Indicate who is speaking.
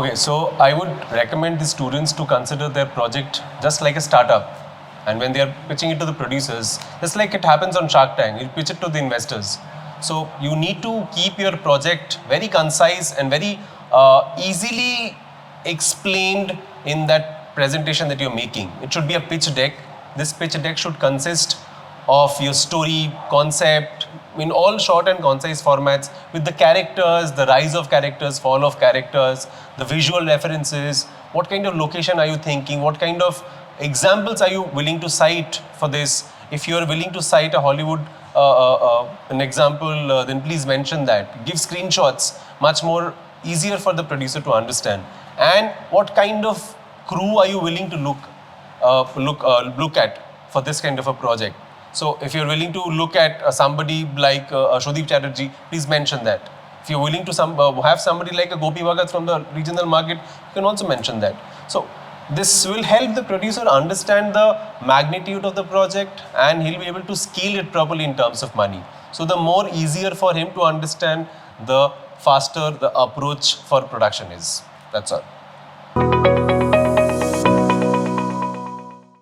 Speaker 1: Okay, so I would recommend the students to consider their project just like a startup. And when they are pitching it to the producers, just like it happens on Shark Tank, you pitch it to the investors. So you need to keep your project very concise and very easily explained in that presentation that you're making. It should be a pitch deck. This pitch deck should consist of your story, concept, in all short and concise formats with the characters, the rise of characters, fall of characters, the visual references, what kind of location are you thinking, what kind of examples are you willing to cite for this. If you are willing to cite a Hollywood an example, then please mention that. Give screenshots, much more easier for the producer to understand. And what kind of crew are you willing to look at for this kind of a project. So if you're willing to look at somebody like Shudip Chatterjee, please mention that. If you're willing to have somebody like a Gopi Bhagat from the regional market, you can also mention that. So this will help the producer understand the magnitude of the project, and he'll be able to scale it properly in terms of money. So the more easier for him to understand, the faster the approach for production is. That's all.